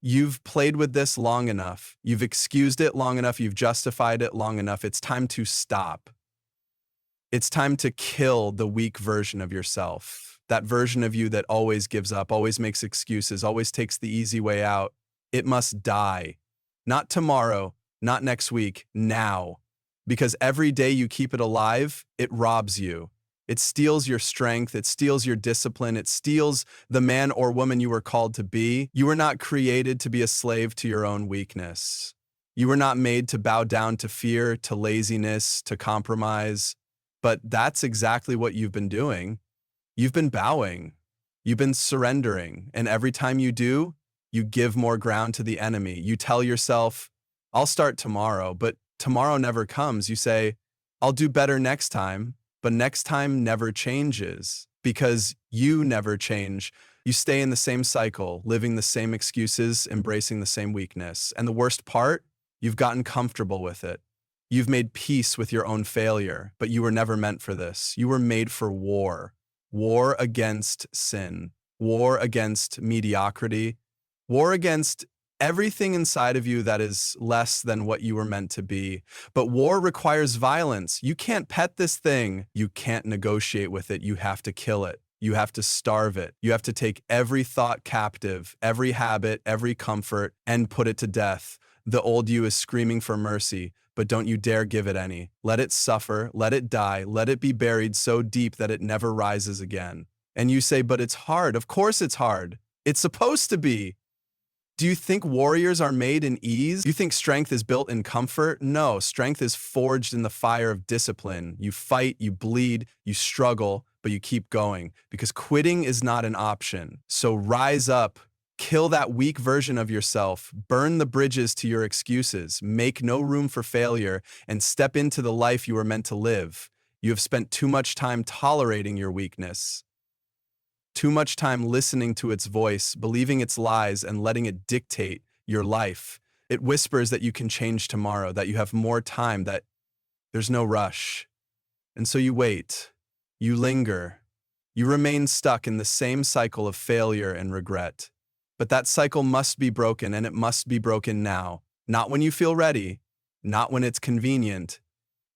You've played with this long enough. You've excused it long enough. You've justified it long enough. It's time to stop. It's time to kill the weak version of yourself. That version of you that always gives up, always makes excuses, always takes the easy way out. It must die. Not tomorrow, not next week, now. Because every day you keep it alive, it robs you. It steals your strength, it steals your discipline, it steals the man or woman you were called to be. You were not created to be a slave to your own weakness. You were not made to bow down to fear, to laziness, to compromise. But that's exactly what you've been doing. You've been bowing. You've been surrendering. And every time you do, you give more ground to the enemy. You tell yourself, I'll start tomorrow, but tomorrow never comes. You say, I'll do better next time, but next time never changes because you never change. You stay in the same cycle, living the same excuses, embracing the same weakness. And the worst part, you've gotten comfortable with it. You've made peace with your own failure, but you were never meant for this. You were made for war. War against sin. War against mediocrity. War against everything inside of you that is less than what you were meant to be. But war requires violence. You can't pet this thing. You can't negotiate with it. You have to kill it. You have to starve it. You have to take every thought captive, every habit, every comfort, and put it to death. The old you is screaming for mercy, but don't you dare give it any. Let it suffer, let it die, let it be buried so deep that it never rises again. And you say, but it's hard. Of course it's hard. It's supposed to be. Do you think warriors are made in ease? Do you think strength is built in comfort? No, strength is forged in the fire of discipline. You fight, you bleed, you struggle, but you keep going because quitting is not an option. So rise up. Kill that weak version of yourself, burn the bridges to your excuses, make no room for failure, and step into the life you were meant to live. You have spent too much time tolerating your weakness, too much time listening to its voice, believing its lies, and letting it dictate your life. It whispers that you can change tomorrow, that you have more time, that there's no rush. And so you wait, you linger, you remain stuck in the same cycle of failure and regret. But that cycle must be broken, and it must be broken now. Not when you feel ready, not when it's convenient.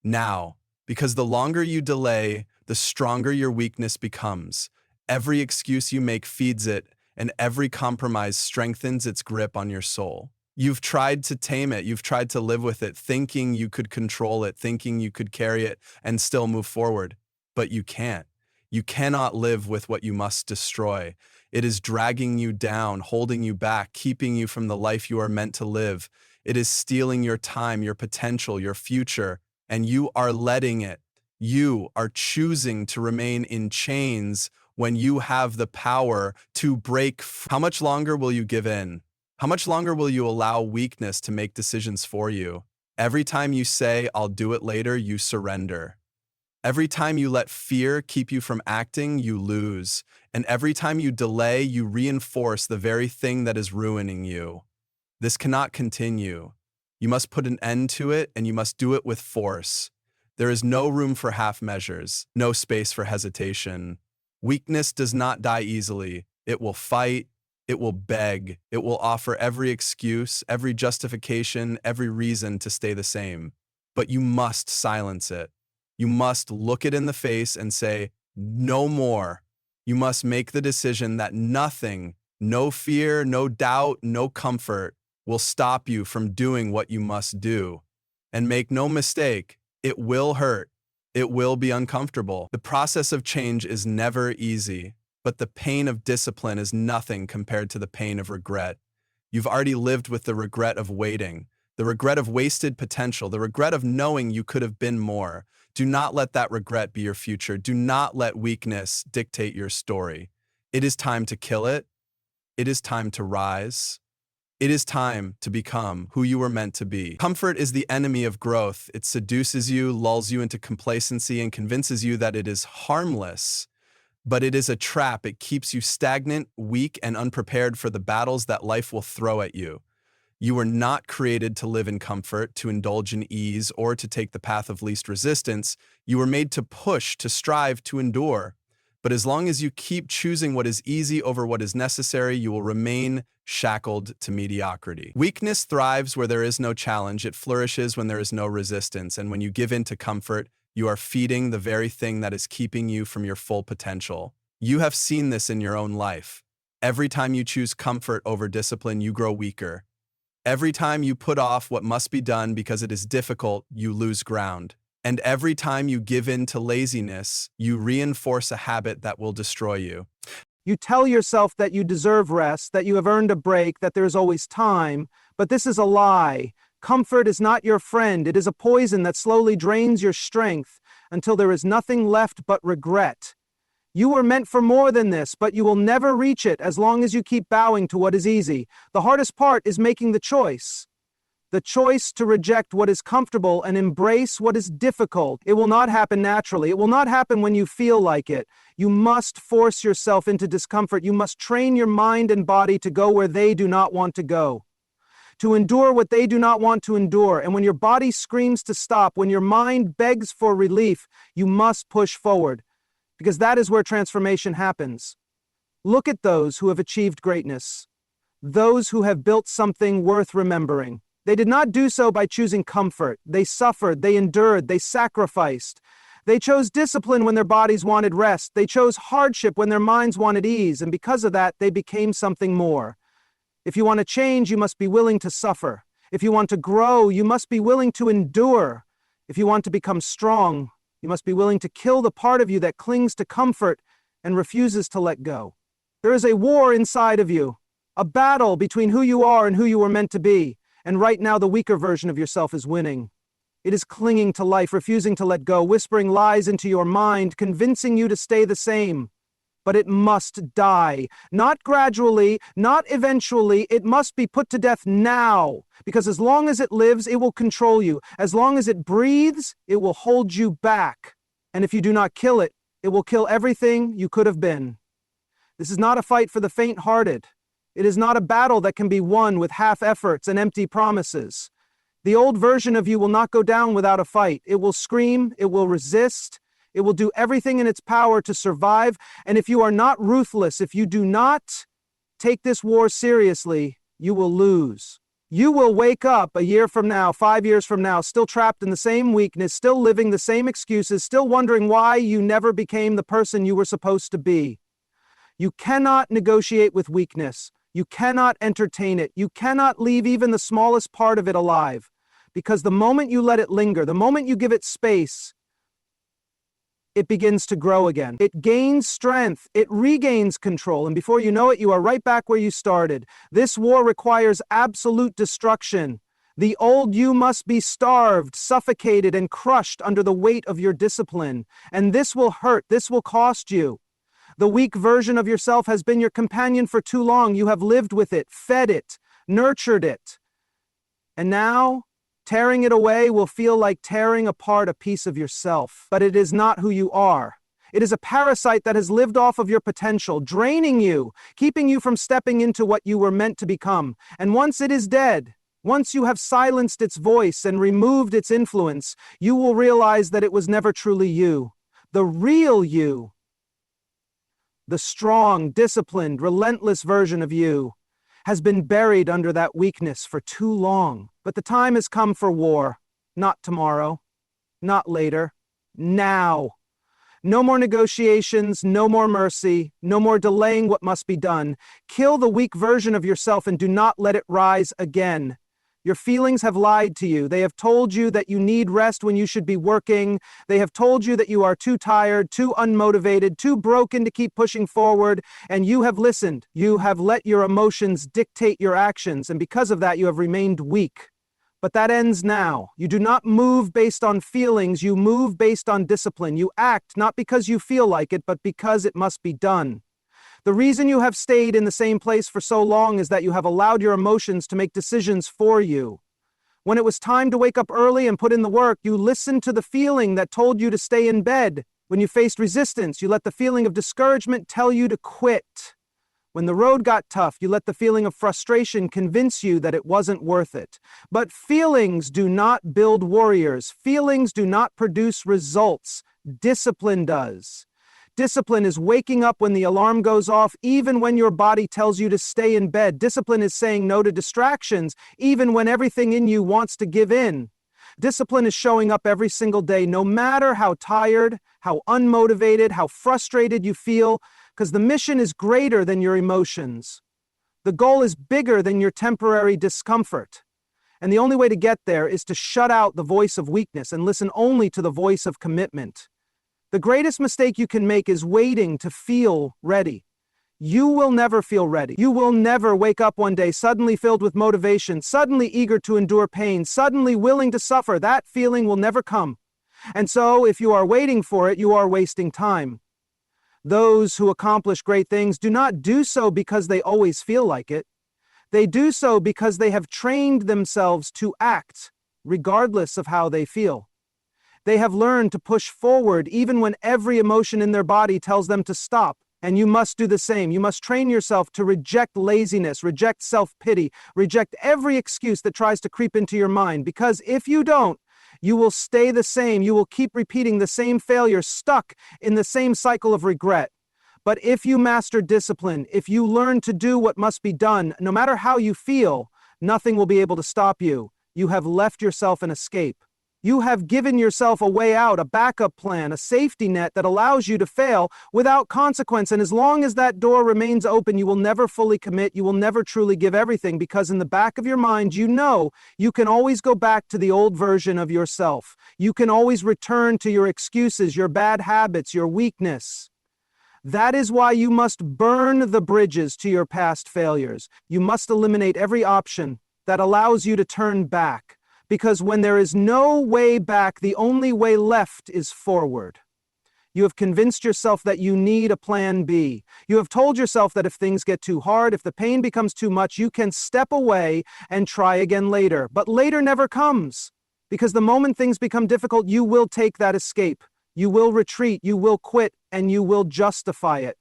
Now, because the longer you delay, the stronger your weakness becomes. Every excuse you make feeds it, and every compromise strengthens its grip on your soul. You've tried to tame it, you've tried to live with it, thinking you could control it, thinking you could carry it and still move forward. But you can't. You cannot live with what you must destroy. It is dragging you down, holding you back, keeping you from the life you are meant to live. It is stealing your time, your potential, your future, and you are letting it. You are choosing to remain in chains when you have the power to break. How much longer will you give in? How much longer will you allow weakness to make decisions for you? Every time you say, I'll do it later, you surrender. Every time you let fear keep you from acting, you lose. And every time you delay, you reinforce the very thing that is ruining you. This cannot continue. You must put an end to it, and you must do it with force. There is no room for half measures, no space for hesitation. Weakness does not die easily. It will fight, it will beg, it will offer every excuse, every justification, every reason to stay the same. But you must silence it. You must look it in the face and say, no more. You must make the decision that nothing, no fear, no doubt, no comfort will stop you from doing what you must do. And make no mistake, it will hurt. It will be uncomfortable. The process of change is never easy, but the pain of discipline is nothing compared to the pain of regret. You've already lived with the regret of waiting, the regret of wasted potential, the regret of knowing you could have been more. Do not let that regret be your future. Do not let weakness dictate your story. It is time to kill it. It is time to rise. It is time to become who you were meant to be. Comfort is the enemy of growth. It seduces you, lulls you into complacency, and convinces you that it is harmless. But it is a trap. It keeps you stagnant, weak, and unprepared for the battles that life will throw at you. You were not created to live in comfort, to indulge in ease, or to take the path of least resistance. You were made to push, to strive, to endure. But as long as you keep choosing what is easy over what is necessary, you will remain shackled to mediocrity. Weakness thrives where there is no challenge. It flourishes when there is no resistance. And when you give in to comfort, you are feeding the very thing that is keeping you from your full potential. You have seen this in your own life. Every time you choose comfort over discipline, you grow weaker. Every time you put off what must be done because it is difficult, you lose ground. And every time you give in to laziness, you reinforce a habit that will destroy you. You tell yourself that you deserve rest, that you have earned a break, that there is always time, but this is a lie. Comfort is not your friend. It is a poison that slowly drains your strength until there is nothing left but regret. You were meant for more than this, but you will never reach it as long as you keep bowing to what is easy. The hardest part is making the choice. The choice to reject what is comfortable and embrace what is difficult. It will not happen naturally. It will not happen when you feel like it. You must force yourself into discomfort. You must train your mind and body to go where they do not want to go, to endure what they do not want to endure. And when your body screams to stop, when your mind begs for relief, you must push forward, because that is where transformation happens. Look at those who have achieved greatness, those who have built something worth remembering. They did not do so by choosing comfort. They suffered, they endured, they sacrificed. They chose discipline when their bodies wanted rest. They chose hardship when their minds wanted ease, and because of that, they became something more. If you want to change, you must be willing to suffer. If you want to grow, you must be willing to endure. If you want to become strong, you must be willing to kill the part of you that clings to comfort and refuses to let go. There is a war inside of you, a battle between who you are and who you were meant to be. And right now, the weaker version of yourself is winning. It is clinging to life, refusing to let go, whispering lies into your mind, convincing you to stay the same. But it must die. Not gradually, not eventually. It must be put to death now. Because as long as it lives, it will control you. As long as it breathes, it will hold you back. And if you do not kill it, it will kill everything you could have been. This is not a fight for the faint-hearted. It is not a battle that can be won with half efforts and empty promises. The old version of you will not go down without a fight. It will scream, it will resist, it will do everything in its power to survive. And if you are not ruthless, if you do not take this war seriously, you will lose. You will wake up a year from now, 5 years from now, still trapped in the same weakness, still living the same excuses, still wondering why you never became the person you were supposed to be. You cannot negotiate with weakness. You cannot entertain it. You cannot leave even the smallest part of it alive. Because the moment you let it linger, the moment you give it space, it begins to grow again. It gains strength. It regains control. And before you know it, you are right back where you started. This war requires absolute destruction. The old you must be starved, suffocated, and crushed under the weight of your discipline. And this will hurt. This will cost you. The weak version of yourself has been your companion for too long. You have lived with it, fed it, nurtured it. And now, tearing it away will feel like tearing apart a piece of yourself. But it is not who you are. It is a parasite that has lived off of your potential, draining you, keeping you from stepping into what you were meant to become. And once it is dead, once you have silenced its voice and removed its influence, you will realize that it was never truly you. The real you. The strong, disciplined, relentless version of you has been buried under that weakness for too long. But the time has come for war. Not tomorrow. Not later. Now. No more negotiations, no more mercy, no more delaying what must be done. Kill the weak version of yourself and do not let it rise again. Your feelings have lied to you. They have told you that you need rest when you should be working. They have told you that you are too tired, too unmotivated, too broken to keep pushing forward. And you have listened. You have let your emotions dictate your actions. And because of that, you have remained weak. But that ends now. You do not move based on feelings. You move based on discipline. You act not because you feel like it, but because it must be done. The reason you have stayed in the same place for so long is that you have allowed your emotions to make decisions for you. When it was time to wake up early and put in the work, you listened to the feeling that told you to stay in bed. When you faced resistance, you let the feeling of discouragement tell you to quit. When the road got tough, you let the feeling of frustration convince you that it wasn't worth it. But feelings do not build warriors. Feelings do not produce results. Discipline does. Discipline is waking up when the alarm goes off, even when your body tells you to stay in bed. Discipline is saying no to distractions, even when everything in you wants to give in. Discipline is showing up every single day, no matter how tired, how unmotivated, how frustrated you feel, because the mission is greater than your emotions. The goal is bigger than your temporary discomfort. And the only way to get there is to shut out the voice of weakness and listen only to the voice of commitment. The greatest mistake you can make is waiting to feel ready. You will never feel ready. You will never wake up one day suddenly filled with motivation, suddenly eager to endure pain, suddenly willing to suffer. That feeling will never come. And so, if you are waiting for it, you are wasting time. Those who accomplish great things do not do so because they always feel like it. They do so because they have trained themselves to act, regardless of how they feel. They have learned to push forward even when every emotion in their body tells them to stop. And you must do the same. You must train yourself to reject laziness, reject self-pity, reject every excuse that tries to creep into your mind. Because if you don't, you will stay the same. You will keep repeating the same failure, stuck in the same cycle of regret. But if you master discipline, if you learn to do what must be done, no matter how you feel, nothing will be able to stop you. You have left yourself an escape. You have given yourself a way out, a backup plan, a safety net that allows you to fail without consequence. And as long as that door remains open, you will never fully commit. You will never truly give everything, because in the back of your mind, you know you can always go back to the old version of yourself. You can always return to your excuses, your bad habits, your weakness. That is why you must burn the bridges to your past failures. You must eliminate every option that allows you to turn back. Because when there is no way back, the only way left is forward. You have convinced yourself that you need a plan B. You have told yourself that if things get too hard, if the pain becomes too much, you can step away and try again later. But later never comes. Because the moment things become difficult, you will take that escape. You will retreat, you will quit, and you will justify it.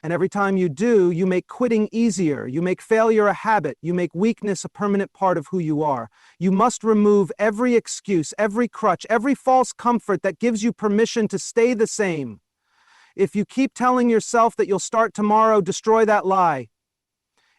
And every time you do, you make quitting easier. You make failure a habit. You make weakness a permanent part of who you are. You must remove every excuse, every crutch, every false comfort that gives you permission to stay the same. If you keep telling yourself that you'll start tomorrow, destroy that lie.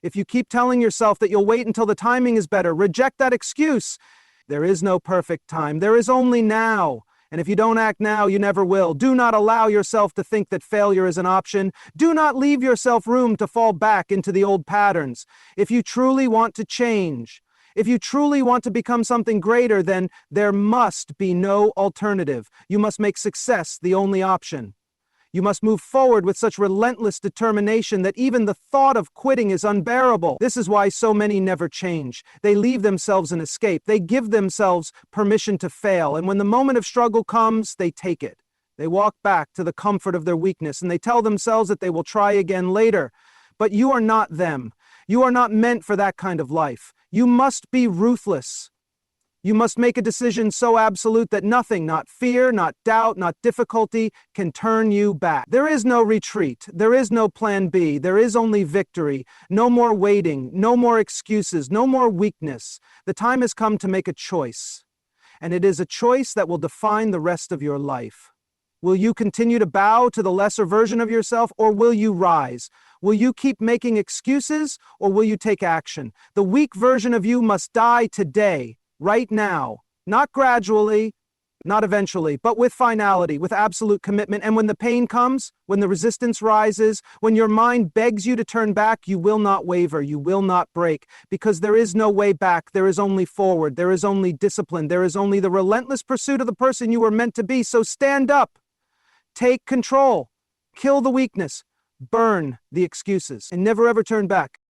If you keep telling yourself that you'll wait until the timing is better, reject that excuse. There is no perfect time. There is only now. And if you don't act now, you never will. Do not allow yourself to think that failure is an option. Do not leave yourself room to fall back into the old patterns. If you truly want to change, if you truly want to become something greater, then there must be no alternative. You must make success the only option. You must move forward with such relentless determination that even the thought of quitting is unbearable. This is why so many never change. They leave themselves an escape. They give themselves permission to fail. And when the moment of struggle comes, they take it. They walk back to the comfort of their weakness, and they tell themselves that they will try again later. But you are not them. You are not meant for that kind of life. You must be ruthless. You must make a decision so absolute that nothing, not fear, not doubt, not difficulty, can turn you back. There is no retreat. There is no plan B. There is only victory. No more waiting. No more excuses. No more weakness. The time has come to make a choice. And it is a choice that will define the rest of your life. Will you continue to bow to the lesser version of yourself, or will you rise? Will you keep making excuses, or will you take action? The weak version of you must die today. Right now, not gradually, not eventually, but with finality, with absolute commitment. And when the pain comes, when the resistance rises, when your mind begs you to turn back, you will not waver, you will not break, because there is no way back. There is only forward. There is only discipline. There is only the relentless pursuit of the person you were meant to be. So stand up, take control, kill the weakness, burn the excuses, and never ever turn back.